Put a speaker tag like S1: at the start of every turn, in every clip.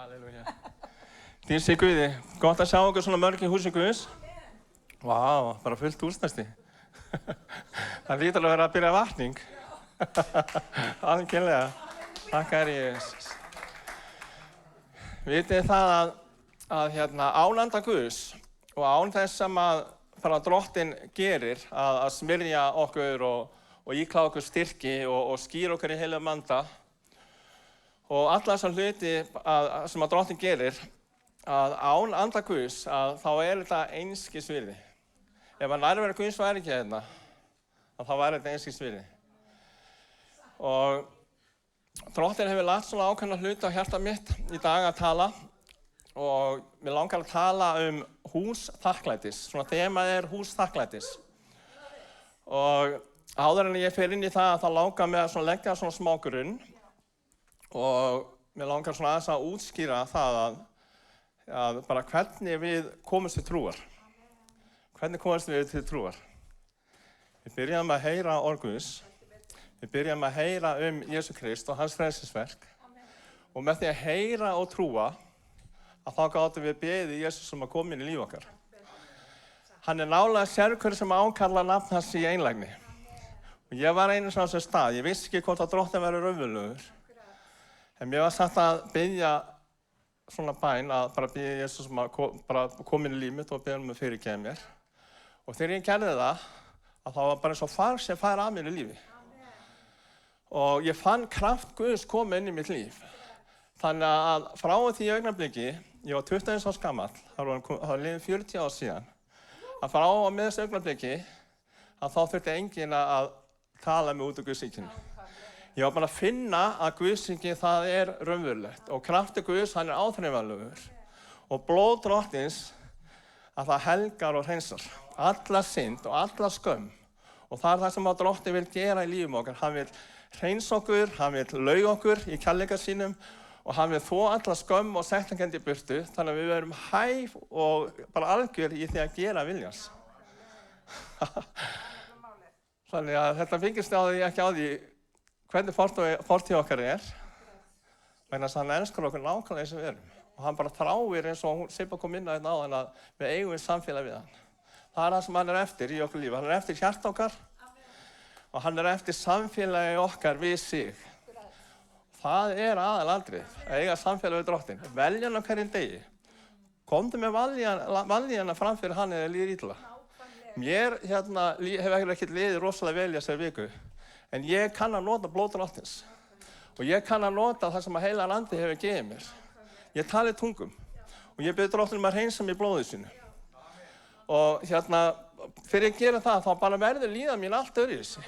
S1: Halleluja. Þín sé Guði, gott að sjá okkur svona mörg í húsi Guðs. Vá, bara fullt húsnæsti. Það lítur að vera að byrja vakning. Algjörlega. Takk Herra Jesús. Vitið það að án anda Guðs og án þess sem að bara Drottinn gerir að smyrja okkur og íklæða okkur styrki og skýra okkur í heilum anda og alla þessa hluti sem að Drottinn gerir að án anda Guðs að þá þetta einskis virði. Ef að nærvera Guðs væri ekki hérna, að þá væri þetta einskis virði. Og Drottinn hefur lagt svona ákveðna hluti á hjarta mitt í dag að tala og mér langar að tala hús þakklætis. Svona þemað hús þakklætis. Og áður en ég fer inn í það þá langar mér að leggja svona smá grunn og mér langar svona aðeins að útskýra það að bara hvernig við komumst til trúar. Hvernig komumst við til trúar? Við byrjum að heyra orð Guðs. Við byrjum að heyra Jesú Krist og hans frelsisverk. Og með því að heyra og trúa að þá gátum við beðið Jesús að koma inn í líf okkar. Hann nálega sérhver sem ákallar nafn hans í einlægni. Og ég var einu svona á þessum stað. Ég vissi ekki hvort að Drottinn væri raunverulegur. En mér var sagt að biðja svona bæn að bara biðja Jesús bara koma inn í líf mitt og biðja að fyrirgefa mér. Og þegar ég gerði það, að það var bara eins og far sem fær af mér í lífi. Og ég fann kraft Guðs koma inn í mitt líf. Þannig að frá því augnabliki, ég var 21 árs gamall, það var liðið 40 ár síðan, að frá og með þessu augnabliki, að þá þurfti enginn að tala mig út úr Guðsríkinu. Ég var bara að finna að Guðsríki það raunverulegt og kraftur Guðs hann áþreifanlegur og blóð Drottins að það helgar og hreinsar alla synd og alla skömm og það það sem að Drottinn vil gera í lífum okkar. Hann vil hreinsa okkur, hann vil lauga okkur í kærleika sínum og hann vil þvo alla skömm og sektarkennd í burtu þannig að við verum hæf og bara algjör í því að gera viljans. Þannig að þetta byggist ekki á því hvernig fortíð okkar vegna þess að hann elskar okkur nákvæmlega eins og við erum. Og hann bara þráir eins og Sibba kom inn á þetta áðan að við eigum samfélag við hann. Það það sem hann eftir í okkur lífi. Hann eftir hjarta okkar og hann eftir samfélagi okkar við sig. Það aðalatriðið, að eiga samfélag við Drottinn. Velja hann á hverjum degi. Komdu með vanlíðana fram fyrir hann eða líður illa. Mér hefur ekkert liðið rosalega vel í þessari viku. En ég kann að nota blóð Drottins. Og ég kann að nota það sem að heila landi hefur gefið mér. Ég tali tungum. Og ég bið Drottinn að hreinsa mig í blóðið sínu. Og fyrir ég gera það, þá bara verður líðan mín allt öðruvísi.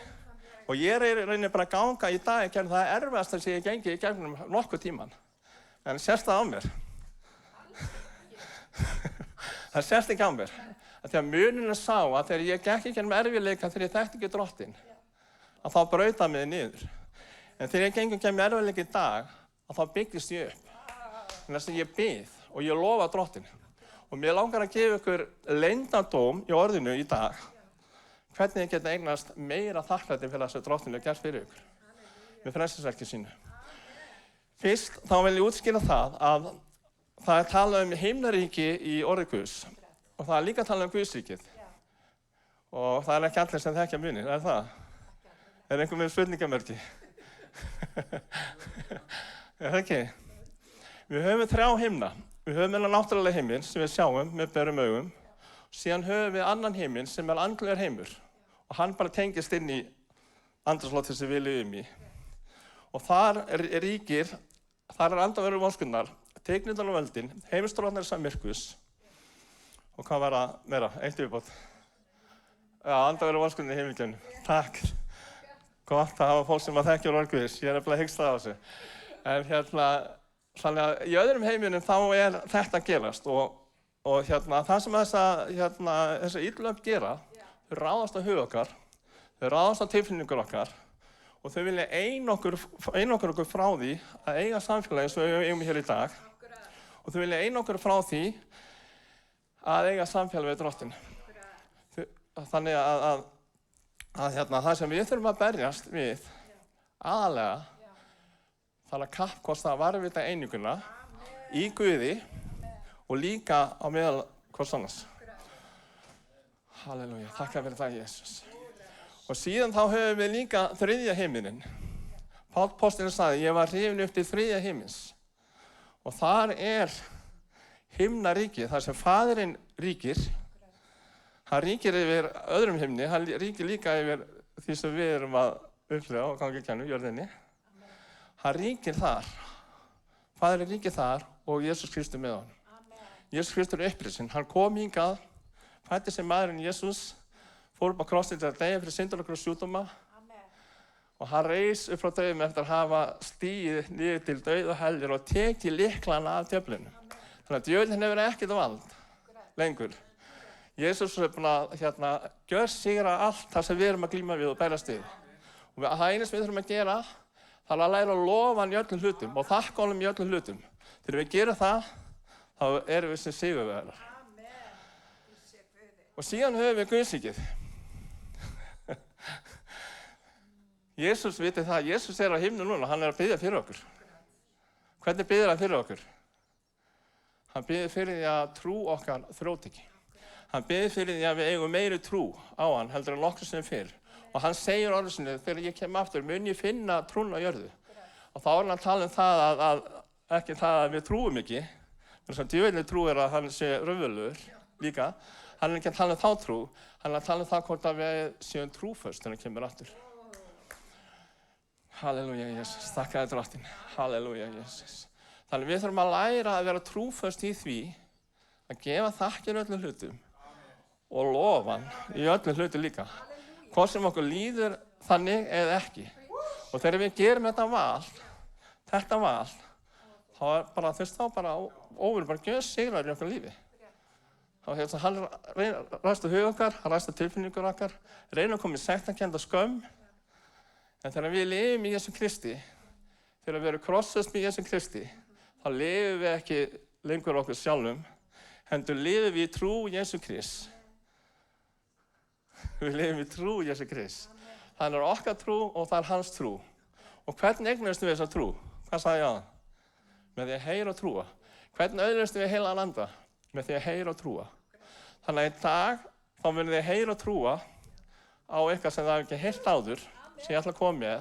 S1: Og ég reynir bara að ganga í dag gegn það erfiðasta sem ég gengi í gegnum nokkuð tíman. En sést það á mér. Það sést ekki á mér. Því að munurinn sá að þegar ég gekk í gegnum erfiðleika þegar ég þekkti ekki Drottinn, að þá braut það mig niður. En þegar ég gengur gegnum erfiðleika í dag, að þá byggist ég upp. Þannig að ég bið og ég lofa Drottinn. Og mér langar að gefa ykkur leyndardóm í orðinu í dag. Hvernig ég geta eignast meira þakklæti fyrir þess að Drottinn hefur gert fyrir ykkur. Með frelsisverki sínu. Fyrst þá vil ég útskýra það að það talað himnaríki í orði Guðs. Og það líka talað Guðsríkið. Og það ekki allir sem þekkja muninn, það? Einhver með spurningamörki? Það ekki? Við höfum 3 himna. Við höfum náttúrulega heiminn sem við sjáum með berum augum. Síðan höfum við annan heiminn sem andlegur heimur. Og hann bara tengist inn í andrúmsloftið sem við lifum í. Og þar ríkir, þar andaverur vonskunnar, teiknirnar og völdin, heimsstjórnar sem myrkus. Og hvað var það meira? Eitt yfirbót. Já, andaverur vonskunnar í heimilgjörnum. Takk. Gott að hafa fólk sem að þekkja orð Guðs. Ég nefnilega hyggst það á þessu. En þannig að í öðrum heiminum þá þetta að gerast og það sem þessa illöfn gera, þau ráðast á hug okkar, þau ráðast á tilfinningur okkar og þau vilja einokkur okkur frá því að eiga samfélagi eins og við eigum hér í dag og þau vilja einokkur frá því að eiga samfélagi við Drottinn. Þannig að það sem við þurfum að berjast við aðalega þarf að kappkosta að varðveita eininguna í Guði og líka á meðal hvers annars. Halleluja, þakka fyrir það, Jesus. Og síðan þá höfum við líka þriðja himinn. Páll postulinn sagði, ég var hrifinn upp til þriðja himins. Og þar himnaríkið, þar sem Faðirinn ríkir. Hann ríkir yfir öðrum himni, hann ríkir líka yfir því sem við erum að upplifa og gangi í kennum, jörðinni. Hann ríkir þar. Faðirinn ríkir þar og Jesús Kristur með honum. Jesús Kristur upprisinn. Hann kom hingað, fæddist sem maðurinn Jesús, fór upp á krossinn til að deyja fyrir syndar og sjúkdóma. Og hann reis upp frá dauðum eftir að hafa stigið niður til dauða og heljar og tekið lyklana af djöflinu. Þannig að djöflin hefur ekkert vald lengur. Jesús er búinn að gjörsigra allt það sem við erum að glíma við og berjast við. Og það eina sem við þurfum að gera, það er að læra að lofa hann í öllum hlutum og þakka honum í öllum hlutum. Þegar við gerum það, þá erum við sem sigurvegarar. Og síðan höfum við Guðsríkið. Jesús vitið það, Jesús er á himni núna, hann er að biðja fyrir okkur. Hvernig biður hann fyrir okkur? Hann biður fyrir því að trú okkar þrjóti ekki. Hann biður fyrir því að við eigum meiri trú á hann heldur en nokkru sinni fyrr. Og hann segir orðinu sinni, þegar ég kem aftur, mun ég finna trún á jörðu. Og þá er hann að tala það að ekki það að við trúum ekki, þess að djöfulin trú að hann sé raunverulegur líka. Hann er ekki að tala þá trú, hann er að tala það hvort að við séum trúföst þegar hann kemur aftur. Halleluja, Jesus. Þakka þér drottinn. Halleluja, Jesus. Þannig við þurfum að læra að vera trúföst í því að gefa þakkir öllum hlutum og lofa hann í öllum hlutum líka. Hvort sem okkur líður þannig eða ekki. Og þegar við gerum þetta val, þá er bara þess þá bara óverið bara gjörsigrar í okkar lífi. Þá hann ræstu hug okkar, hann ræstu tilfinningur okkar, reyna að koma í sektarkennd og skömm. En þegar við lifum í Jesú Kristi, þegar við erum krossast með Jesú Kristi, þá lifum við ekki lengur okkur sjálfum, heldur lifum við í trú Jesú Krist. Við lifum í trú Jesú Krist. Það er okkar trú og það er hans trú. Og hvernig eignumst við þessa trú? Hvað sagði ég áðan? Með því að heyra og trúa. Hvernig öðlumst við heilagan anda? Með því að heyra og trúa. Þannig að í dag þá munum við heyra og trúa á eitthvað sem það hefur ekki heyrt áður, sem ég ætla að koma með.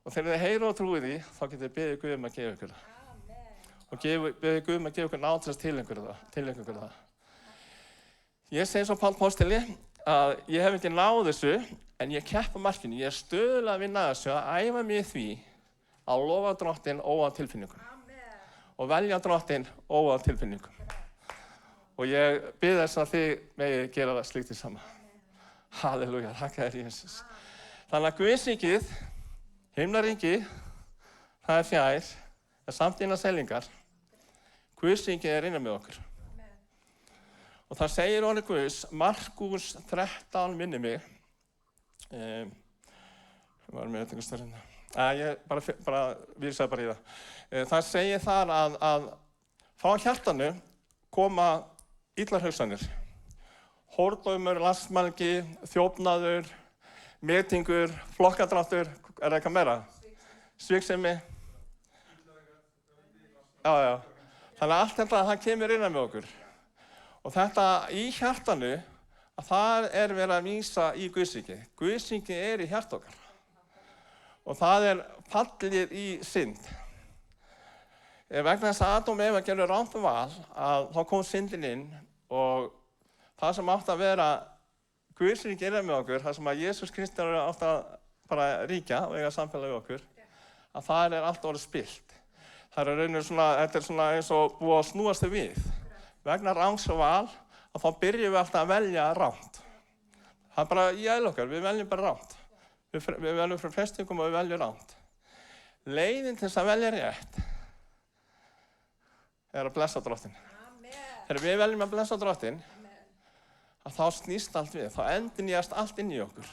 S1: Og þegar þið heyra og trúið því, þá getur þið beðið Guð að gefa ykkur það. Og beðið Guð að gefa ykkur náttúrulega til ykkur það. Ég segi svo Páll postuli að ég hef ekki náð þessu, en ég keppa markinu. Ég er stöðulega að vinna þessu að æfa mig í því að lofa Drottinn óháð tilfinningum. Og velja Drottinn óháð tilfinningum. Og ég bið þess að þið megi gera það slíkt í sama. Halleluja, þakka þér Jesus. Þannig að Guðsríkið, himnaríki, það er fjær, er samt innan sellingar. Guðsríkið er innan með okkur. Og það segir orðið Guðs, Markús 13 minnir mig. Var með eitthvað stærðina. Ég bara vísaði bara í það. Það segir þar að frá hjartanu koma illar hugsanir. Hórdómur, lastmælgi, þjófnaður, metingur, flokkadráttur, er það eitthvað meira? Sviksemi. Já. Þannig að allt þetta, það kemur innan með okkur. Og þetta í hjartanu, að það er verið að vísa í Guðsríkið. Guðsríkið er í hjarta okkar. Og það er fallið í synd. Vegna þess að Adam og Eva gerðu rangt val, að þá kom syndin inn og það sem átti að vera Guðsríkið er með okkur, það sem að Jesús Kristur átti að bara ríkja og eiga samfélag við okkur, að það er allt orðið spillt. Það er raunir svona, þetta er svona eins og búið að snúast þau við. Vegna rangs og val, að þá byrjum við alltaf að velja rangt. Það er bara í eðli okkar, við veljum bara rangt. Við veljum frá flestingum og við veljum rangt. Leiðin til þess að velja rétt er að blessa Drottinn. Þegar við veljum að blessa Drottinn, að þá snýst allt við, þá endurnýjast allt inn í okkur.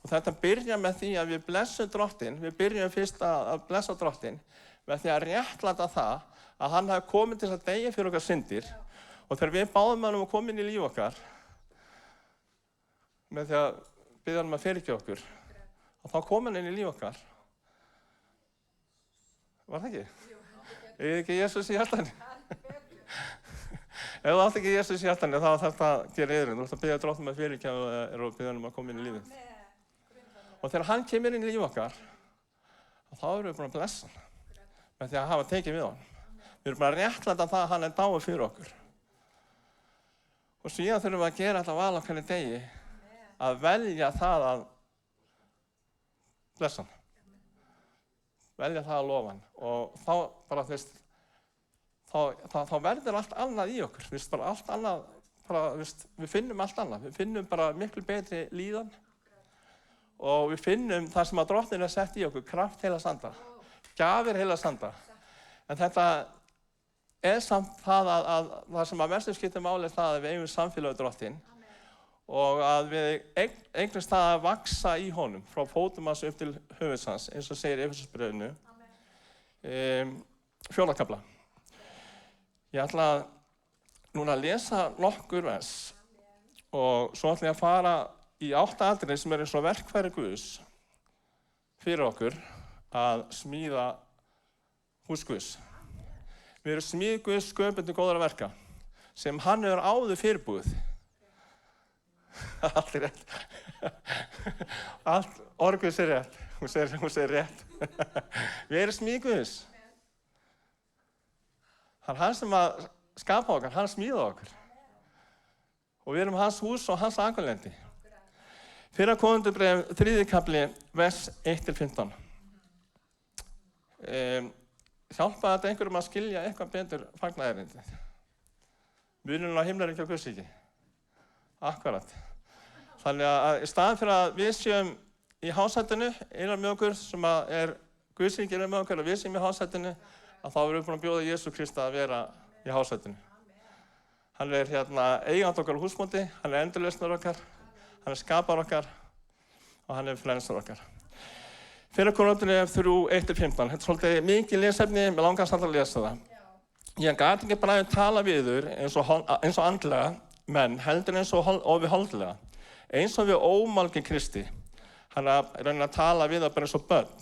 S1: Og þetta byrja með því að við blessum Drottinn, við byrjum fyrst að blessa Drottinn, með því að réttlæta það að hann hafi komið til að deyja fyrir okkar syndir. Og þegar við báðum hann að koma inn í líf okkar, með því að biðja hann að fyrirgefa okkur, og þá kom hann inn í líf okkar. Var það ekki? Eigið ekki Jesús í hjartanu? Ef þú átt ekki Jesús í hjartanu, þá þarf það að gera yfir. Þú ert að biðja Drottinn að fyrirgefa og biðja hann að koma inn í lífið. Og þegar hann kemur inn í líf okkar, þá erum við búin að blessa hann með því að hafa tekið við honum. Við erum bara að réttlæta það að hann er dáinn fyrir okkur. Og síðan þurfum við að gera þetta val á hvernig degi, að velja það að blessa hann. Velja það að lofa hann. Og þá bara, þá verður allt annað í okkur. Bara allt annað, við finnum allt annað. Við finnum bara miklu betri líðan. Og við finnum það sem að Drottinn er sett í okkur, kraft heilags anda, gjafir heilags anda. En þetta er samt það að það sem að mestu skiptir máli er það að við eigum samfélag við Drottinn og að við eignumst það að vaxa í honum frá fótum hans upp til höfuðs hans, eins og segir í Efesusbréfinu, 4. kafla. Ég ætla núna að lesa nokkur vers og svo ætla ég að fara í 8 atriði sem eins og verkfæri Guðs fyrir okkur að smíða hús Guðs. Við erum smíð Guðs sköpundu góðra verka sem hann hefur áður fyrirbúið. Allt er rétt. Allt orð Guðs er rétt. Hún segir rétt. Við erum smíð Guðs. Það er hann sem að skapa okkar, hann smíða okkur. Og við erum hans hús og hans akurlendi. 1. Korinthubréf 3. kafli, vers 1-15. Hjálpaði þetta einhverjum að skilja eitthvað betur fagnaðarerindið? Munurinn á himnaríki og Guðsríki. Akkurat. Þannig að í staðinn fyrir að við séum í hásætinu, innan með okkur sem er Guðsríki innan með okkur og við séum í hásætinu, að þá erum við búin að bjóða Jesú Krista að vera í hásætinu. Hann er eigandi okkar á húsbóndi, hann er endurlausnar okkar, hann er skapar okkar og hann er frelsar okkar. 1. Korinthubréf 3:1-15. Þetta er svolítið mikið lesefni, mér langar samt að lesa það. Ég gat ekki bara að tala við þur eins og andlega menn, heldur eins og við holdlega. Eins og við ómálgi Kristi. Hann er að reyna að tala við það bara eins og börn.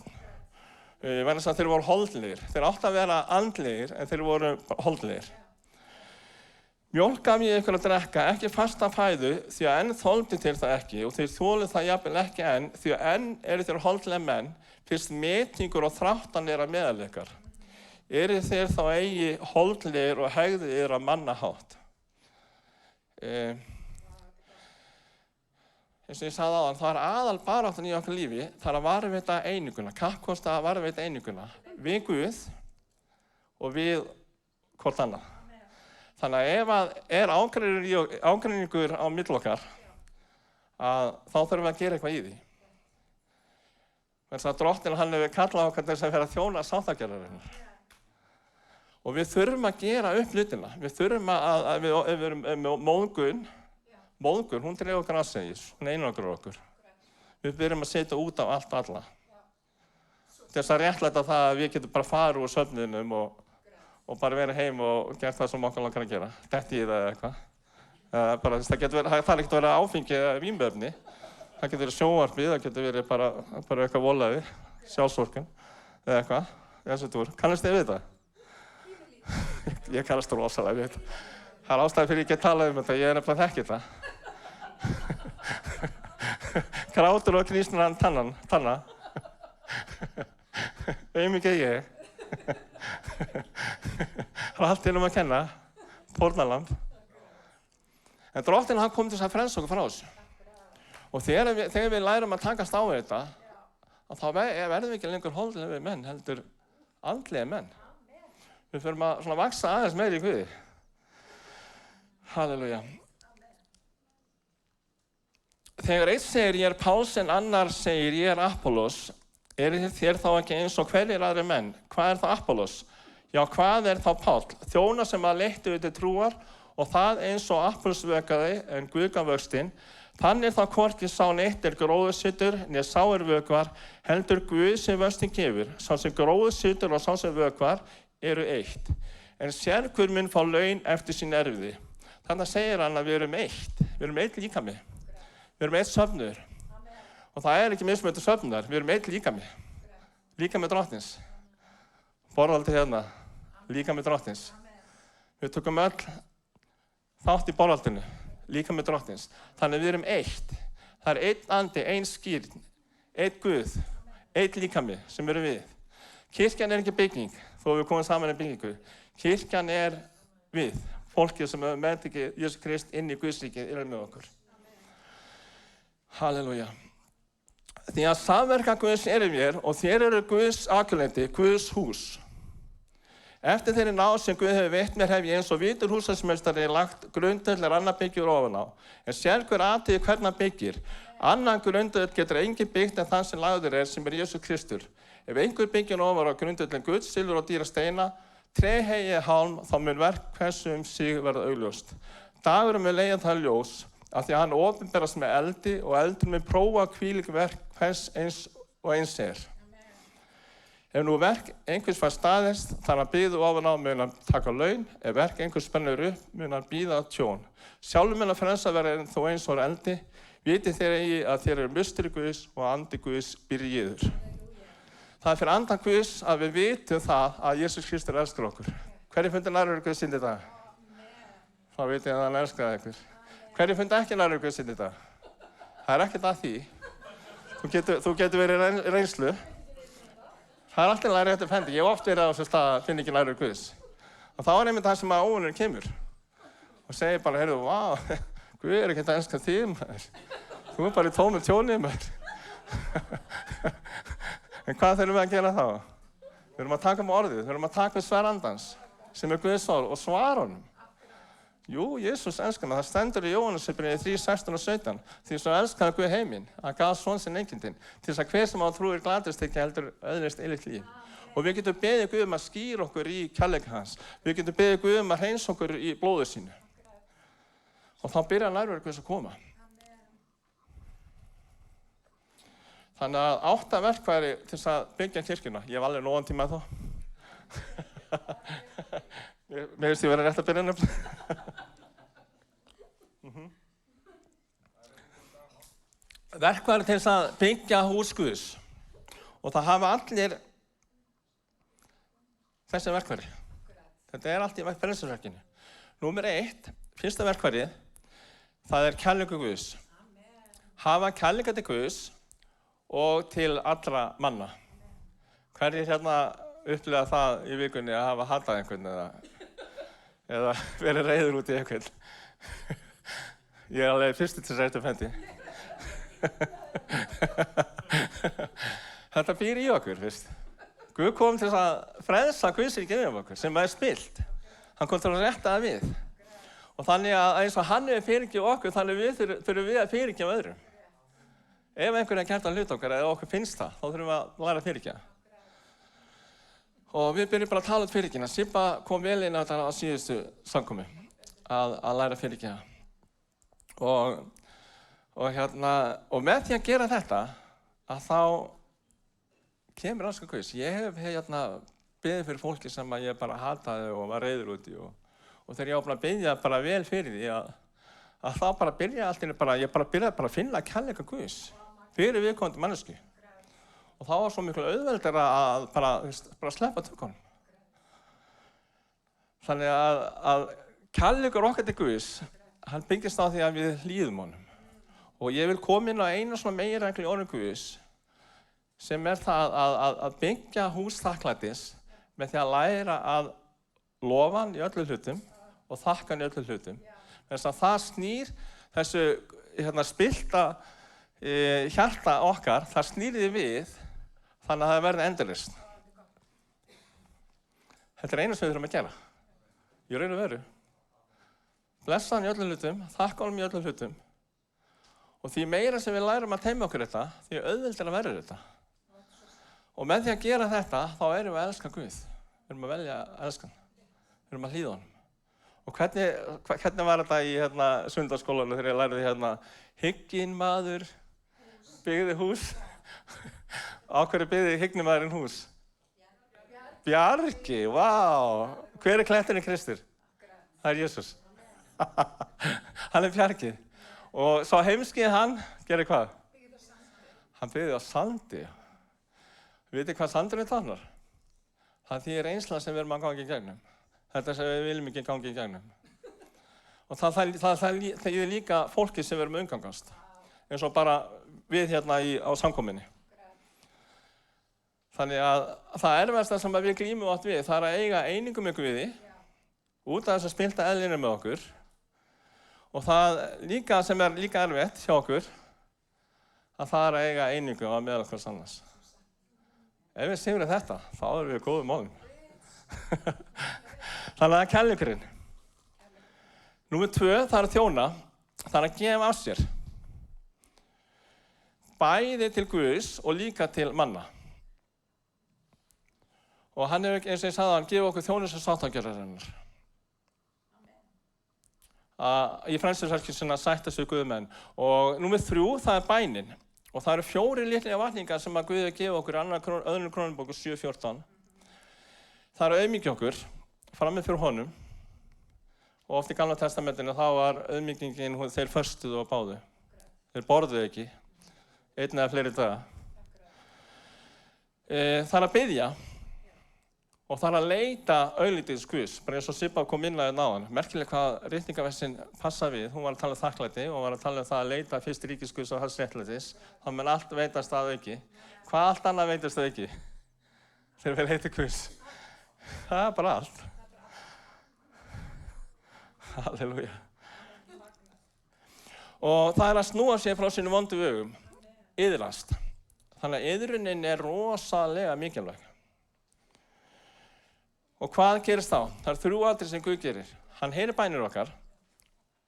S1: Vegna þess að þeir voru holdlegir. Þeir áttu að vera andlegir en þeir voru holdlegir. Mjólk gaf ég ykkur að drekka, ekki fasta fæðu, því að enn þoldi til það ekki og þeir þolið það jafnvel ekki enn, því að enn eru þeir holdlega menn, fyrst metingur og þráttanir að meðal ykkar. Eru þeir þá eigi holdlegir og hegðir að mannahátt. Eins og ég sagði áðan, það er aðal baráttan í okkar lífi, það er að varðveita eininguna, kappkosta að varðveita eininguna, við Guð og við hvort annað. Þannig að ef er ágreiningur á milli okkar, þá þurfum við að gera eitthvað í því. Þannig að Drottinn hann hefur kallað okkar til þess að vera þjóna sáttagerðarinnar. Og við þurfum að gera upp hlutina. Við þurfum ef við erum með móðgun, hún dregur okkar aðsegis, hún einangrar okkur. Við byrjum að setja út á allt og alla. Til þess að réttlæta það að við getum bara farið úr svefninum og bara verið heim og gert það sem okkur langar að gera. Detti í það eða eitthvað. Það er ekkert að vera áfengi eða vínbefni. Það getur verið sjónvarpið, það getur verið bara eitthvað volaði, sjálfsvorkun eða eitthvað. Þessu túr. Kannast þið við það? Ég kannast það rosalega við þetta. Það er ástæði fyrir ég get talað um þetta, ég er nefnilega þekki það. Grátur og knýsnir hann tanna. Auðmikið ég. Það er allt til að kenna, fórnarlamb. En Drottinn hann kom til þess að frelsa okkur frá þessu. Og þegar við lærum að takast á þetta, þá verðum við ekki lengur holdlegir menn, heldur andlegir menn. Við förum að vaxa aðeins meira í Guði. Halleluja. Þegar einn segir ég er Páls en annar segir ég er Apollos, þér þá ekki eins og hverjir aðrir menn? Hvað er þá Apollos? Já, hvað er þá Páll? Þjónar sem að leittu við til trúar og það eins og Apollos vökvaði en Guð gaf vöxtinn. Þannig þá hvorki sá neitt gróðursytur né sá vökvar, heldur Guð sem vöxtinn gefur. Sá sem gróðursytur og sá sem vökvar eru eitt. En sérhver mun fá laun eftir sín erfiði. Þannig segir hann að við erum eitt. Við erum eitt líkami. Við erum eitt söfnuður. Og það er ekki mismunandi söfnuðar. Við erum eitt líkami. Líkami Drottins. Borðaldið hérna. líkami drottins. Við tökum öll þátt í borðhaldinu, líkami drottins. Þannig við erum eitt. Það er einn andi, einn skírn, einn Guð, einn líkami sem eru við. Kirkjan er ekki bygging, þó við komum saman í byggingu. Kirkjan er við, fólkið sem hefur meðtekið Jesú Krist inn í Guðsríkið er með okkur. Halleluja. Því að samverka Guðs er í mér og þér eru Guðs akjulendi, Guðs hús. Eftir þeirri náð sem Guð hefur veitt mér hef ég eins og vitur húsasmeistari lagt grundvöll annar byggjur ofan á. En sérhver athugir hvern hann byggir. Annan grundvöll getur enginn byggt en þann sem lagður er, sem er Jesú Kristur. Ef einhver byggir ofan á grundvöllin Guðs, silfur og dýra steina, tré, hegi, hálm, þá mun verk hversu sig verða augljóst. Dagurinn mun leiða það ljós, af því að hann opinberast með eldi og eldur mun prófa hvílík verk hvers eins og eins er. Ef nú verk einhvers fær staðist, þar hann býður ofan á mun hann taka laun, ef verk einhvers spennur upp mun hann bíða tjón. Sjálfur mun að frelsa verða þó eins og eldi, vitið þér eigi að þér eru musteri Guðs og andi Guðs býr í yður. Það er fyrir andan Guðs að við vitum það að Jesús Kristur elskar okkur. Hverjir fundu nærveru Guðs inn í dag? Þá vitið að hann elskaði ykkur. Hverjir fundu ekki nærveru Guðs inn í dag? Það er ekkert að því. Þú getur verið reynslu. Það er alltaf nærveru eftir fendi. Ég hef oft verið á þessum stað að finna ekki nærveru Guðs. Og þá er einmitt það sem að óvinurinn kemur. Og segir bara, heyrðu, vá, Guð er ekkert að elska þig, maður. Þú er bara í tómum tjóni, maður. En hvað þurfum við að gera þá? Við erum að taka með orðið, við erum að taka með sverandans, sem er Guðs orð, og svara honum. Jú, Jesús elskar hana, það stendur í Jóhannesarbréfi 3:16 og 17. Því svo elskaði Guð heiminn, að gaf son sinn einkyndinn, til þess að hver sem á trúir glatist ekki heldur öðlist eilíft líf. Og við getum beðið Guð að skýra okkur í kærleika hans. Við getum beðið Guð að hreinsa okkur í blóði sínu. Og þá byrjar nærveru Guðs að koma. Þannig að 8 verkfæri til þess að byggja kirkjuna. Ég hef alveg nógan tíma þá. Mér finnst ég vera rétt að byrja nefnilega. Verkfæri til þess að byggja hús Guðs. Og það hafa allir þessi verkfæri. Þetta er allt í frelsisverkinu. Númer 1, fyrsta verkfærið, það er kærleikur Guðs. Hafa kærleika til Guðs og til allra manna. Hverjir hérna upplifa það í vikunni að hafa hatað einhvern eða verið reiður út í einhvern? Ég er alveg fyrstu til þess að eftir fendi. Þetta býr í okkur, fyrst. Guð kom til þess að frelsa Guðsríkið um okkur, sem er spillt. Hann kom til að rétta það við. Og þannig að eins og hann hefur fyrirgefið okkur, þannig þurfum við að fyrirgefa öðrum. Ef einhverjum er gert að hluta okkar eða okkur finnst það, þá þurfum við að læra að fyrirgefa. Og við byrjum bara að tala út fyrirgefina. Sibba kom vel inn á þetta á síðustu samkomu að læra að fyrirgefa. Og með því að gera þetta, að þá kemur elska Guðs. Ég hef beðið fyrir fólki sem ég bara hataði og var reiður út í. Og þegar ég var búinn að biðja bara vel fyrir því að þá bara byrjaði allt í einu ég byrjaði að finna kærleika Guðs fyrir viðkomandi mannesku. Og þá var svo miklu auðveldara að bara sleppa tökunum. Þannig að kærleikur okkar til Guðs, hann byggist á því að við hlýðum honum. Og ég vil koma inn á eina svona meginreglu í orðum Guðs, sem er það að byggja hús þakklætis með því að læra að lofa hann í öllu hlutum og þakka hann í öllu hlutum. Þess að það snýr þessu spillta hjarta okkar, það snýr því við þannig að það verði endurreisn. Þetta er eina sem við þurfum að gera. Í raun og veru. Blessa hann í öllum hlutum, þakka honum í öllum hlutum. Og því meira sem við lærum að teima okkur þetta, því auðveldara verður þetta. Og með því að gera þetta, þá erum við að elska Guð. Við erum að velja að elska hann. Við erum að hlýða honum. Og hvernig var þetta í sunnudagsskólanum þegar ég lærði hygginn maður byggði hús? Á hverju byggði hygginn maðurinn hús? Bjargi, vá! Hver er kletturinn Kristur? Það er Jesús. Hann er Bjargi. Og sá heimskið hann gerir hvað? Hann byggði á sandi. Vitið hvað sandurinn táknar? Það þýðir reynslan sem við erum að ganga í gegnum. Þetta sem við viljum ekki ganga í gegnum. Og það þýðir líka fólkið sem við erum að umgangast. Eins og bara við hérna á samkomunni. Þannig að það erfiðasta sem við glímum átt við, það er að eiga einingu með Guði, út af þess að spilta eðlinu með okkur. Og það líka sem er líka erfitt hjá okkur, að það er að eiga einingu á meðal hvers annars. Ef við sigrum þetta, þá erum við góðum málum. Þannig að það er kærleikurinn. Númer 2, það er að þjóna, það er að gefa af sér. Bæði til Guðs og líka til manna. Og hann hefur, eins og ég sagði, hann gefið okkur þjónustu sáttagjararinnar. Í frelsisverkinu sættast við Guðmenn. Og númer 3, það er bænin. Og það eru 4 litlir vakningar sem að Guð hefur gefið okkur í 2. Krónubók 7:14. Það er að auðmýkja okkur, frammi fyrir honum. Og oft í Gamla testamentinu þá var auðmýkingin, þeir föstuðu og báðu. Þeir borðuðu ekki, einn eða fleiri daga. Það er að biðja. Og það er að leita auglýtis Guðs, bara eins og Sibba kom inn að náðan. Merkilega hvað ritningaversin passa við. Hún var að tala um þakklæti og var að tala um það að leita fyrst ríkis Guðs og hans réttlætis. Það mun allt veitast að auki. Hvað allt annað veitast að auki? Þegar við leitum Guðs. Það er bara allt. Halleluja. Og það er að snúa sér frá sínum vondu vegum. Iðrast. Þannig að iðrunin er rosalega mikilvæg. Og hvað gerist þá? Það er 3 atriði sem Guð gerir. Hann heyrir bænir okkar.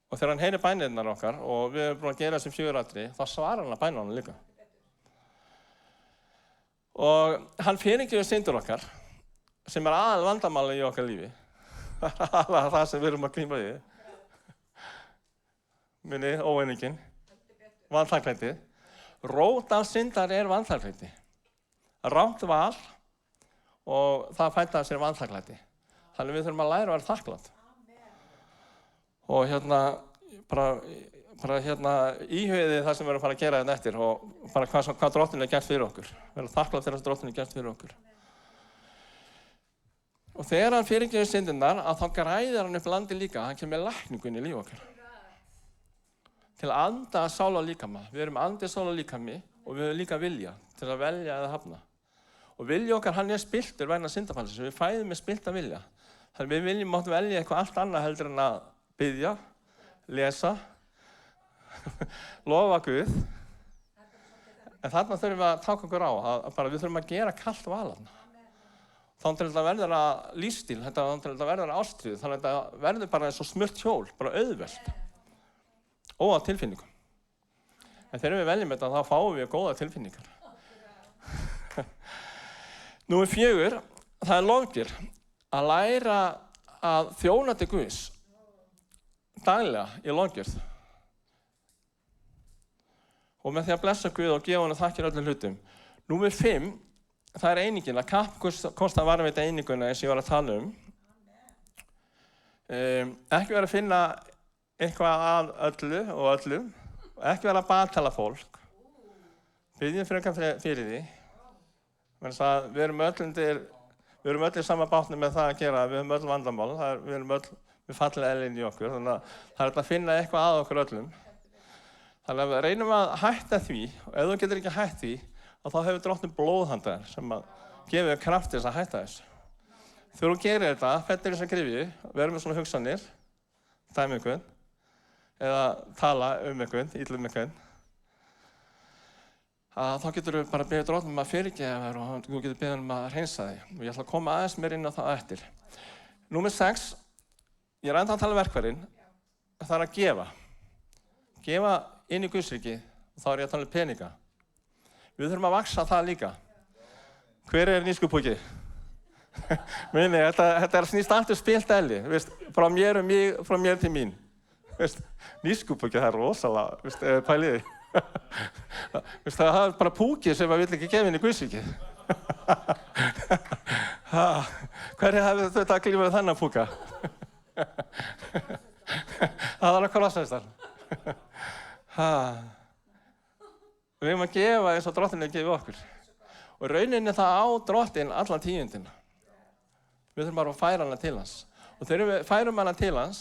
S1: Og þegar hann heyrir bænirnar okkar, og við erum búin að gera þessum 4 atriði, þá svarar hann að bænunum líka. Og hann fyrirgefur syndir okkar, sem er aðal vandamáli í okkar lífi. Það er það sem við erum að glíma við. Minni, óeiningin, vanþakklæti. Rót af syndar er vanþakklæti. Rangt val og það fætti af sér vanþakklæti. Þannig við þurfum að læra að vera þakklátt. Og bara íhugiði það sem við erum að fara að gera hérna eftir og bara hvað Drottinn er gert fyrir okkur. Vera þakklátt þegar Drottinn er gert fyrir okkur. Og þegar hann fyrirgefur syndirnar, að þá græðir hann upp landi líka. Hann kemur með lækningu inn í líf okkar. Til að anda sál og líkama. Við erum andi, sál og líkami og við höfum líka vilja til að velja eða hafna. Og vilja okkar, hann er spilltur vegna syndafallsins. Við fæðum með spillta vilja. Þannig við viljum máttu velja eitthvað allt annað heldur en að biðja, lesa, lofa Guð. En þarna þurfum við að taka okkur á, við þurfum að gera kalt valan. Þá til þetta verður að lífstíl, þá til þetta verður að ástríð, þannig að þetta verður bara eins og smurt hjól, bara auðvelt. Óa tilfinningum. En þegar við veljum þetta, þá fáum við góða tilfinningar. Númer 4, það er lofgjörð. Að læra að þjóna til Guðs daglega í lofgjörð. Og með því að blessa Guð og gefa honum þakkir öllum hlutum. Númer 5, það er einingin, að kappkosta að varðveita eininguna eins og ég var að tala um. Ekki vera að finna eitthvað að öllu og öllum. Ekki vera að baktala fólk. Biðjum frekar fyrir því. Við erum öll í sama bátni með það að gera, við höfum öll vandamál, við erum öll með fallega eðlinn í okkur, þannig að það er að finna eitthvað að okkur öllum. Þannig að við reynum að hætta því, og ef þú getur ekki hætt því, þá hefur Drottinn blóðhandar sem að gefa þér kraft til þess að hætta þessu. Þegar þú gerir þetta, fettir þess að grifju, verður með svona hugsanir, dæmi einhvern, eða tala einhvern, illa einhvern, þá getur þú bara beðið Drottinn að fyrirgefa þér og þú getur beðið að hreinsa þig. Og ég ætla að koma aðeins mér inn á það eftir. Númer 6, ég er ennþá að tala um verkfærin, það er að gefa. Gefa inn í Guðsríkið, og þá er ég að tala um peninga. Við þurfum að vaxa það líka. Hver er nýskupúki? Minni, þetta er snýst aftur spilt elli, frá mér til mín. Nýskupúki, það er rosalega, pæliði. Það er bara púki sem maður vill ekki gefa inn í Guðsríkið. Hverju hafið þetta að glíma við þennan púka? Það var að krossast þar. Við erum að gefa eins og Drottinn er gefið okkur. Og rauninni það á Drottinn allan tíundina. Við þurfum bara að færa hana til hans. Og þegar við færum hana til hans,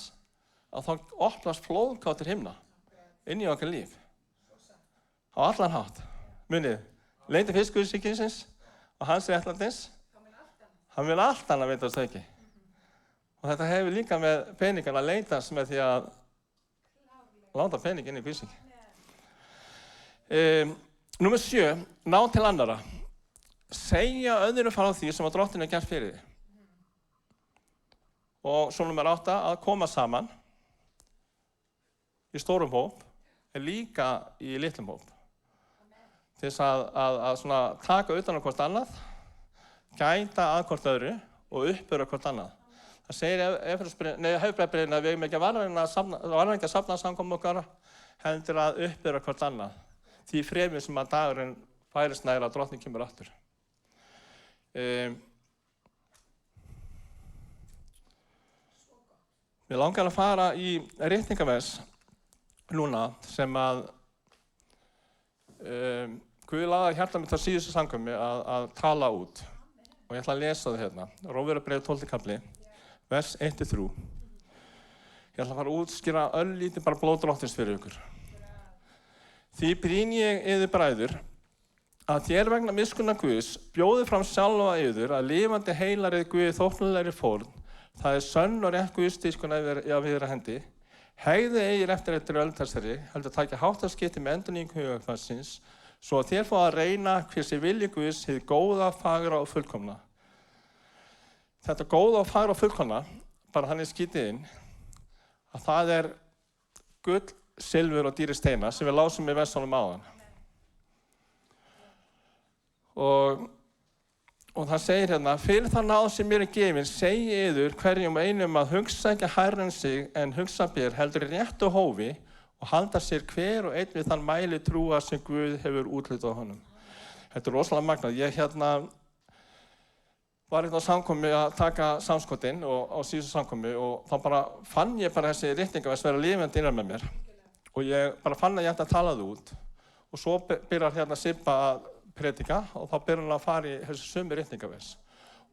S1: að þá opnast flóðgáttir himna inn í okkar líf. Á allan hátt. Munið, leita fyrst Guðsríkisins og hans réttlætis. Hann vil allt annað veita oss auki. Og þetta hefur líka með peningana að leitast með því að láta pening inn í Guðsríki. Númer 7, ná til annarra. Segja öðrum frá því sem að Drottinn hefur gert fyrir þig. Og svo númer 8, að koma saman í stórum hóp, en líka í litlum hóp. Til þess að svona taka utan á hvort annað, gæta að hvort öðru og uppbyrja hvort annað. Það segir Hefebrabréfinu að við eigum ekki að safna samkomum okkar, heldur að uppbyrja hvort annað. Því fremur sem að dagurinn færist nær að Drottinn kemur aftur. Við langar að fara í ritningavers núna sem að Guð lagði hjarta mitt á síðustu samkomu að tala út. Og ég ætla að lesa það hérna. Rómverjabréf 12. kafli, vers 1-3. Ég ætla að fara að útskýra örlítið bara blóð Drottins fyrir ykkur. Því brýni ég yður bræður að þér vegna miskunnar Guðs bjóði fram sjálfa yður að lifandi heilarið Guði þóknanlegri fórn, það sönn og rétt Guðsdýrkun að vera hendi, hegði eigir eftir öll þessari, heldur taka háttaskipti með endurnýjingu hugarfarsins, svo að þér fá að reyna hver sé vilji Guðs, hið góða, fagra og fullkomna. Þetta góða og fagra og fullkomna, bara þannig skítið inn, að það er gull, silfur og dýri steina sem við lásum í versunum áðan. Og það segir hérna, fyrir það náð sem mér er gefin, segi yður hverjum einum að hugsa ekki hærra en sig en hugsa ber heldur í réttu hófi og halda sér hver og einn við þann mæli trúa sem Guð hefur úthlutað honum. Þetta er rosalega magnað. Ég var á samkomu að taka samskotinn á síðustu samkomu og þá bara fann ég bara þessi ritningavers vera lifandi innan með mér. Og ég bara fann að ég ætti að tala það út. Og svo byrjar hérna Sibba að predika og þá byrjar hann að fara í þessi sömu ritningavers.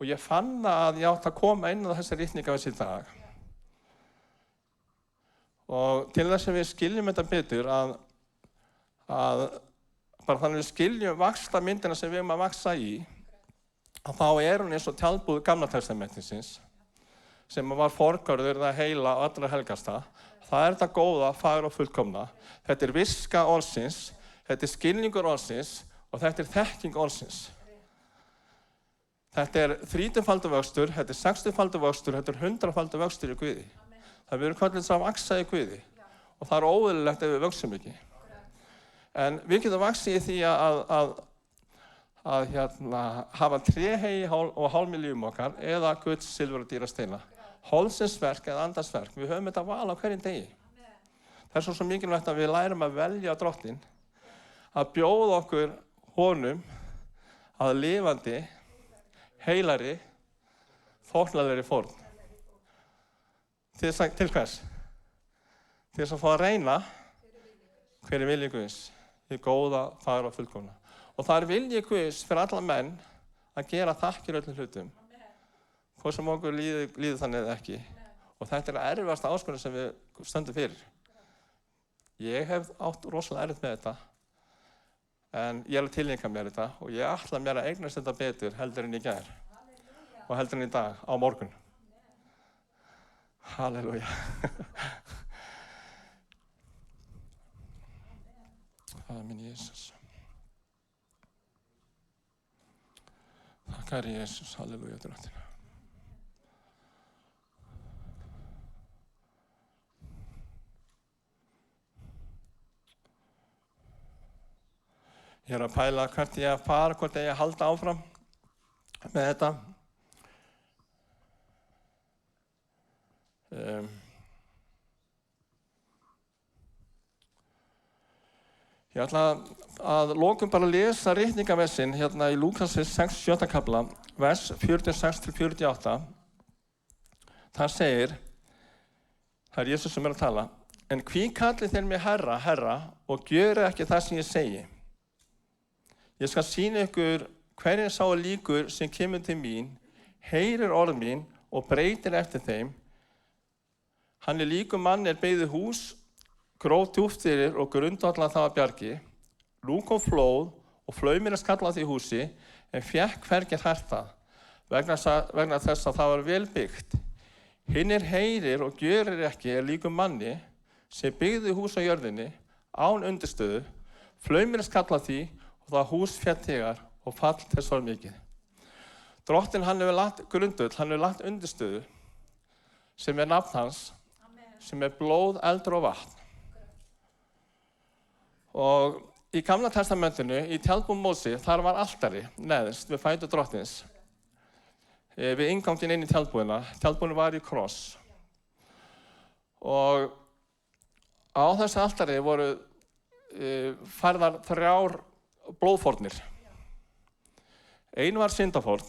S1: Og ég fann að ég átti að koma inn á þessi ritningavers í dag. Og til þess að við skiljum þetta betur að bara þannig að við skiljum vaxtarmyndina sem við erum að vaxa í, að þá er hún eins og tjaldbúð Gamla testamentisins sem var forgjörður það heila og allra helgasta. Það er þetta góða, fagra og fullkomna. Þetta er viska orðsins, þetta er skilningur orðsins og þetta er þekking orðsins. Þetta er 30-faldur vöxtur, þetta er 60-faldur vöxtur, þetta er 100-faldur vöxtur í Guði. Það við erum kallað að vaxa í Guði og það er óeðlilegt ef við vöxum ekki. En við getum vaxið í því að hafa tréhegi og hálmiljum okkar eða gull, silfur og dýra steina. Hólsinsverk eða andarsverk. Við höfum þetta val á hverjum degi. Það er svo mikilvægt að við lærum að velja Drottinn, að bjóða okkur honum að lifandi, heilari, þóknanlegri fórn. Til hvers? Til þess að fá að reyna hver er vilji Guðs, hið góða, fagra og fullkomna. Og það er vilji Guðs fyrir alla menn að gera þakkir öllum hlutum. Hvort sem okkur líður þannig eða ekki. Og þetta er erfiðasta áskorun sem við stöndum fyrir. Ég hef átt rosalega erfitt með þetta, en ég er að tileinka mér þetta og ég ætla mér að eignast þetta betur heldur en í gær og heldur en í dag, á morgun. Halleluja. Amen, Jesus. Tackar Jesus, halleluja, Drottinn. Ég er að pæla hvert ég að fara, hvort ég að halda áfram með þetta. Ég ætla að lokum bara að lesa ritningaversin hérna í Lúkasi 6. kafla, vers 46-48. Það segir, það er Jesus sem er að tala, en hví kallið þér mig Herra, Herra, og gjörið ekki það sem ég segi. Ég skal sýna ykkur hverjum sá líkur sem kemur til mín, heyrir orð mín og breytir eftir þeim. Hann líkur manni byggði hús, gróf djúpt fyrir og grundvallar það að bjargi. Nú kom flóð og flaumurinn skall á því húsi, en fékk hvergi hrært það, vegna þess að það var vel byggt. Hinnir heyrir og gjörir ekki líkur manni sem byggði hús á jörðinni án undirstöðu. Flaumurinn skall á því og það hús féll þegar og fall þess var mikið. Drottinn hann hefur lagt grundvöll, hann hefur lagt undirstöðu sem nafn hans, sem blóð, eldur og vatn. Og í Gamla testamentinu, í tjaldbúð Móse, þar var altari neðst við fætur Drottins. Við innganginn inn í tjaldbúðina. Tjaldbúðin var í kross. Og á þessu altari voru færðar 3 blóðfórnir. Ein var syndafórn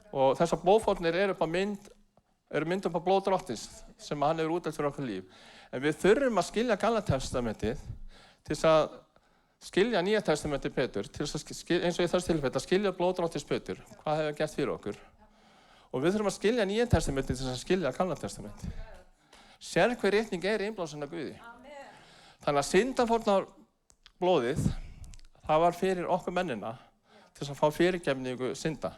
S1: og þessar blóðfórnir eru mynd upp á blóð Drottins sem hann hefur útdelt fyrir okkar líf. En við þurfum að skilja Gamla testamentið til þess að skilja Nýja testamentið betur, til þess að eins og í þessu tilfelli að skilja blóð Drottins betur, hvað hefur gert fyrir okkur. Og við þurfum að skilja Nýja testamentið til þess að skilja Gamla testamentið. Sérhver ritning innblásin af Guði. Þannig að syndafórnarblóðið, það var fyrir okkur mennina til þess að fá fyrirgefningu synda.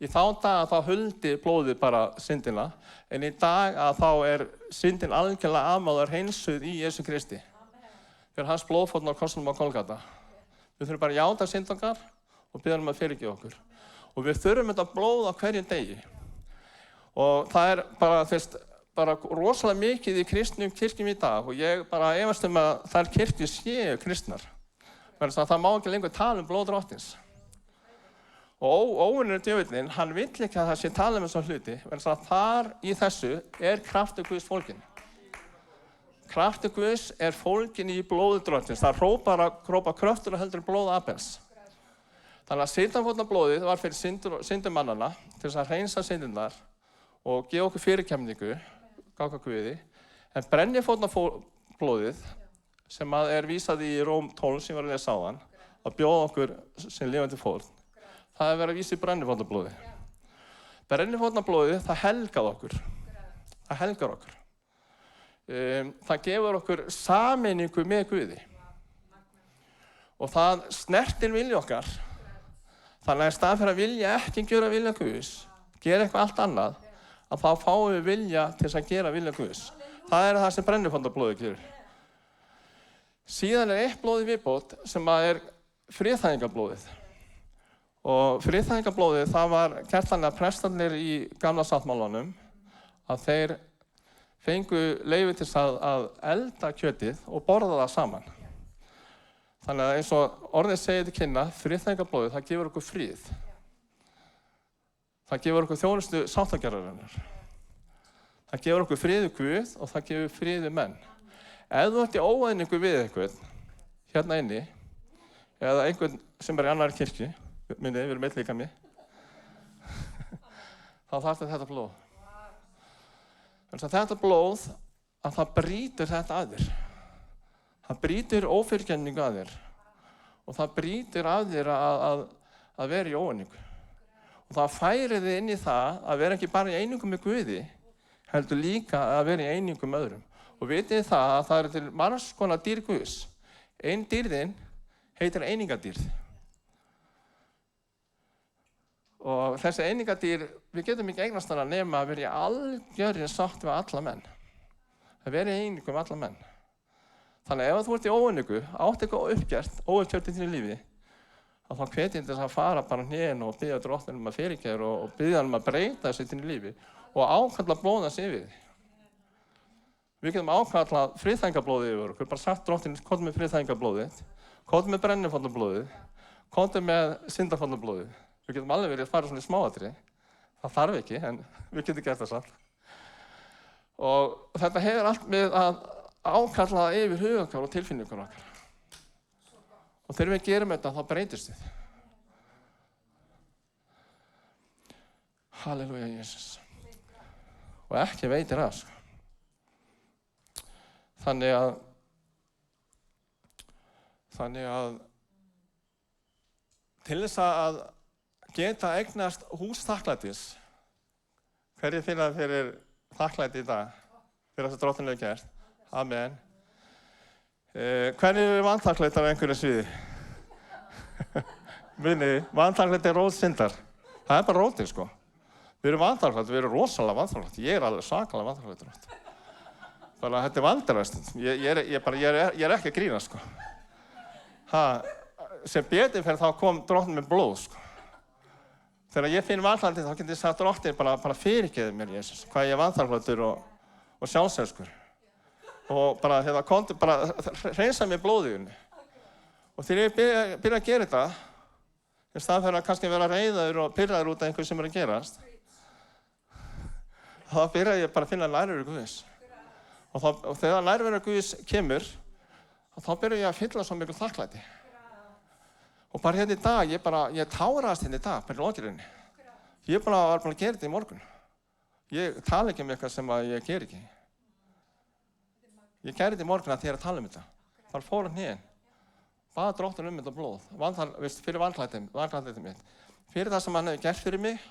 S1: Í þá daga þá huldi blóðið bara syndina, en í dag að þá syndin algjörlega afmáð hreinsuð í Jesú Kristi. Fyrir hans blóðfórn á krossinum á Golgata. Við þurfum bara að játa synd okkar og biðja að fyrirgefa okkur. Og við þurfum þetta blóð á hverjum degi. Og það bara rosalega mikið í kristnum kirkjum í dag og ég bara efast að þær kirkjur séu kristnar. Það má ekki lengur tala blóð Drottins. Og óvinnur djöfullinn, hann vill ekki að það sé tala þessa hluti, vegna að þar í þessu kraftur Guðs fólginn. Kraftur Guðs fólginn í blóði Drottins. Það hrópa kröftur heldur en blóð Abels. Þannig að syndafórnarblóðið var fyrir syndumannana til þess að hreinsa syndurnar og gefa okkur fyrirgefningu, ganga Guði. En brennifórnarblóðið, sem vísað í Róm 12 sem var að lesa áðan, að bjóða okkur sem lifandi fórn. Það verið að vísa í brennifórnarblóði. Brennifórnarblóðið, það helgar okkur. Það helgar okkur. Það gefur okkur sameiningu með Guði. Og það snertir vilja okkar. Þannig að í staðinn fyrir að vilja ekki gera vilja Guðs, gera eitthvað allt annað, að þá fáum við vilja til þess að gera vilja Guðs. Það það sem brennifórnarblóðið gerir. Síðan eitt blóð í viðbót sem friðþægingarblóðið. Og friðþægingarblóðið, það var gert þannig að prestarnir í gamla sáttmálanum að þeir fengu leyfi til að elda kjötið og borða það saman. Þannig að eins og orðið segir til kynna, friðþægingarblóðið, það gefur okkur frið. Það gefur okkur þjónustu sáttagerðarinnar. Það gefur okkur frið við Guð og það gefur frið við menn. Ef þú ert í óeiningu við einhvern hérna inni, eða einhvern sem í annarri kirkju, við erum eitt líka mig, þá þarf þetta blóð. Þetta blóð, að það brýtur þetta að þér. Það brýtur ófyrirgefningu að þér. Og það brýtur að þér að vera í óeiningu. Og það færir þig inn í það að vera ekki bara í einingu með Guði, heldur líka að vera í einingu með öðrum. Og vitið þið það að það til margs konar dýr Guðs. Ein dýrðin heitir einingadýrð. Og þessi einingadýr, við getum ekki eignast hana nema að vera í algjörri sátt við alla menn. Að vera í einingu með alla menn. Þannig ef þú ert í óeiningu, átt eitthvað óuppgjört í þínu lífi, að þá hvet ég til að fara bara hnén og biðja Drottinn að fyrirgefa og biðja hann að breyta þessu í þínu lífi og ákalla blóð hans yfir þig. Við getum ákallað friðþægingarblóðið yfir okkur, bara sagt Drottinn, komdu með friðþægingarblóðið, komdu með brennifórnarblóðið, komdu með syndafórnarblóðið. Við getum alveg verið að fara svona í smáatriði. Það þarf ekki, en við getum gert það samt. Og þetta hefur allt með að ákalla yfir hug okkar og tilfinningar okkar. Og þegar við gerum þetta, þá breytist við. Halleluja, Jesus. Og ekki veitir af, sko. Þannig að til þess að geta eignast hús þakklætis, Hverju finna fyrir þakklæti í dag? Fyrir þess að Drottinn hefur gert. Amen. Hverju vanþakklæti á einhverju sviði? Muni, vanþakklæti rót syndar. Það bara rótið, sko. Við erum vanþakklæti, við erum rosalega vanþakklæti. Ég alveg svakalega vanþakklæti. Bara, þetta vandræðast. Ég er ekki að grína, sko. Sem betur fyrir þá kom Drottinn með blóð, sko. Þegar ég finn vanþakklæti, þá get ég sagt Drottinn bara fyrirgeðu mér, Jesus, hvað ég er vanþakklætur og sjálfselskur. Og bara, komdu, bara hreinsa mér blóðið. Og þegar ég byrja að gera þetta, í staðinn fyrir að kannski vera reiður og pirraður út af einhverju sem er að gerast, þá byrja ég bara að finna nærveru Guðs. Og þegar nærveru Guðs kemur, þá byrja ég að fylla svo miklu þakklæti. Og bara hérna í dag, ég táraðist hérna í dag, bara í lokirinni. Ég var búin að gera þetta í morgun. Ég tala ekki um eitthvað sem ég ger ekki. Ég gerði þetta í morgun að ég er að tala um þetta. Bara fór á hnén. Baða Drottinn um þetta blóð. Fyrir vanþakklætið mitt. Fyrir það sem hann hefur gert fyrir mig.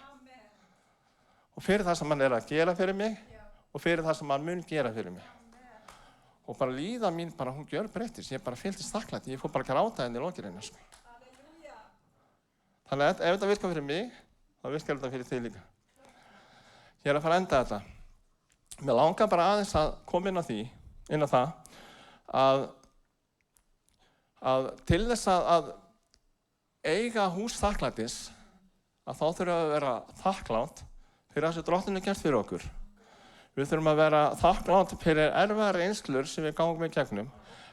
S1: Og fyrir það sem hann er að gera fyrir mig. Og fyrir það sem hann mun gera fyrir mig. Og bara líðan mín, hún gjörbreyttist. Ég bara fylltist þakklæti. Ég fór bara að gráta henni í lokirinni. Sko. Þannig að ef þetta virkar fyrir mig, þá virkar þetta fyrir þig líka. Ég er að fara að enda þetta. Mér langar bara aðeins að koma inn á það, að til þess að eiga hús þakklætis, að þá þurfum við að vera þakklátt fyrir það sem Drottinn hefur gert fyrir okkur. Við þurfum að vera þakklátt fyrir erfiðar reynslur sem við gangum í gegnum.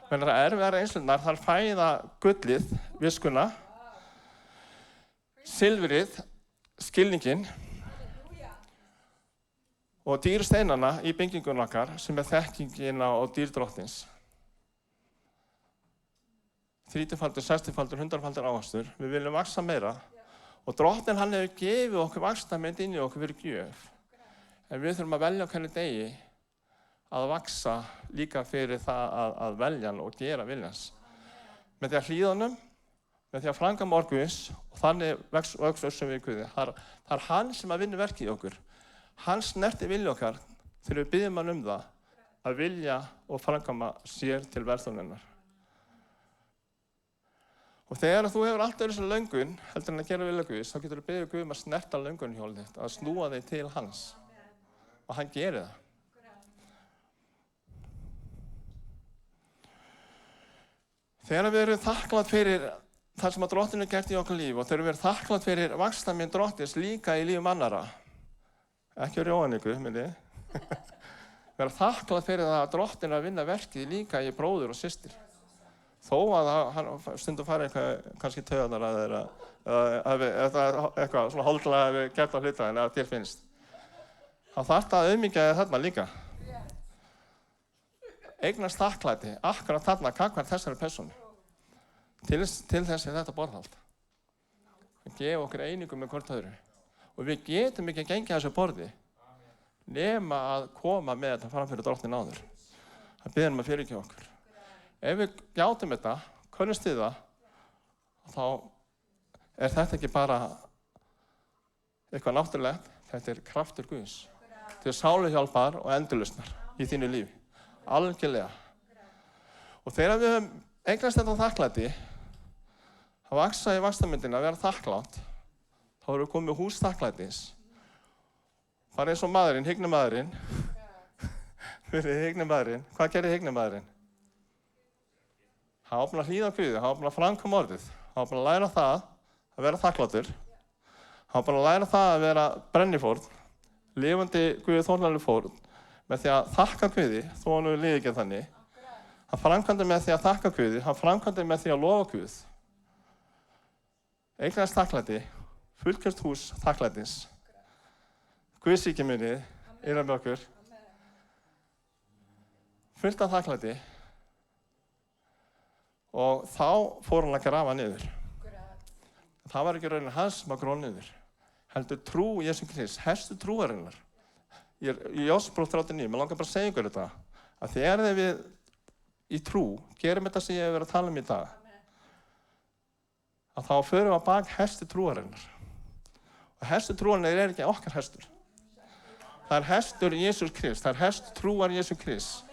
S1: Men erfiðar reynslurnar, þar fæða gullið, viskuna, silfrið, skilninginn og dýrsteinana í byggingunum okkar sem er þekkingin á dýr Drottins. 30-faldur, 60-faldur, 100-faldur ávöxtur. Við viljum vaxa meira og Drottinn hann hefur gefið okkur vaxtarmynd inn í okkur fyrir gjöf. En við þurfum að velja á hvernig degi að vaxa líka fyrir það að velja hann og gera viljans. Með því að hlýða honum, með því að framkvæma orð Guðs og þannig vex össum við Guði. Það er hann sem að vinna verkið í okkur. Hann snerti vilja okkar þegar við byggjum hann um það að vilja og framkvæma sér til velþóknunar. Og þegar þú hefur alltaf þessu löngun, heldur en að gera vilja Guðs, þá getur þú beðið Guð að snerta löngunhjólið þitt, að snúa þig til hans. Og hann gerir það. Þegar við erum þakklátt fyrir það sem að Drottinn hefur gert í okkar líf og þegar við erum þakklátt fyrir vaxtarmynd Drottins líka í lífum annarra, ekki rjóðan ykkur, minni, vera þakklátt fyrir það að Drottinn er að vinna verkið líka í bróður og systir. Þó að hann stundum fari eitthvað kannski taugarnar eða eitthvað svona holdlega hefur gert á hluta en að þér finnst. Þá þarf það að auðmýkja þig þarna líka. Eignast þakklæti, akkurat þarna gagnvart þessari persónu. Til þess er þetta borðhald. Við gefum okkur einingu með hvort öðru. Og við getum ekki að gengja þessu borði nema að koma með þetta fram fyrir Drottinn áður. Það biður að fyrirgefa okkur. Ef við játum þetta, könnumst við það, þá er þetta ekki bara eitthvað náttúrulegt, þetta er kraftur Guðs. Þetta er sáluhjálpar og endurlausnar í þínu lífi. Algjörlega. Og þegar við höfum eignast þetta þakklæti, að vaxa í vaxtarmyndina, að vera þakklátt, þá erum við komið hús þakklætis. Bara eins og maðurinn, hygnumaðurinn. Hygnumaðurinn. Hvað gerir hygnumaðurinn? Hann var búinn að hlýða Guði, hann var búinn að framkvæma orðið. Hann var búinn að læra það að vera þakkláttur. Hann var búinn að læra það að vera brennifórn, lifandi Guði þóknanleg fórn, með því að þakka Guði, þó hann hefur liðið ekki þannig. Hann framkvæmdi með því að þakka Guði, hann framkvæmdi með því að lofa Guð. Eignast þakklæti, fullgjört hús þakklætis. Guðsríki munið, með okkur. Fullt af þakklæti. Og þá fór hann að grafa niður. Það var ekki raunin hans sem að grófa niður. Heldur trú Jesú Krist, helstu trúarinnar. Í Jósefsbók 39, mér langar bara að segja ykkur þetta. Að þegar við í trú gerum þetta sem ég hef verið að tala um í dag, að þá förum við að bak helstu trúarinnar. Og helstu trúarinnar er ekki okkar hestur. Það hestur Jesús Krist, það hestur trúar Jesús Krist.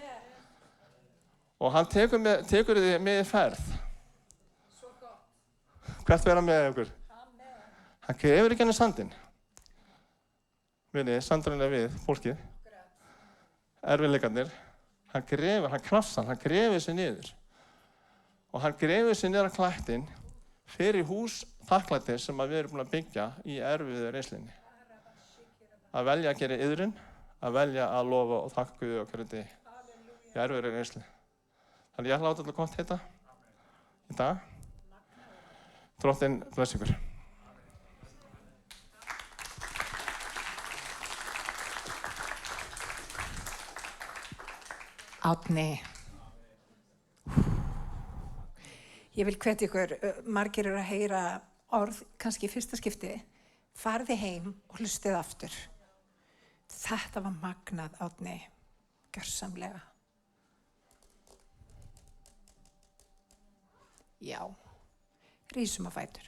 S1: Og hann tekur þið með í ferð. Hvert vera með ykkur? Hann grefur ekki hann í sandinn. Sandurinn við fólkið. Erfiðleikarnir. Hann krafsar, hann grefur sig niður. Og hann grefur sig niður á klættin fyrir hús þakklætis sem við erum búin að byggja í erfiðu reynslunni. Að velja að gera iðrun, að velja að lofa og þakka Guði og hverju degi í erfiðri reynslu. Þannig ég láta alltaf gott heita í dag. Drottinn bless ykkur.
S2: Árni. Ég vil hvetja ykkur, margir eru að heyra orð, kannski í fyrsta skipti. Farði heim og hlustið aftur. Þetta var magnað, Árni, gjörsamlega. Já, rísum á fætur.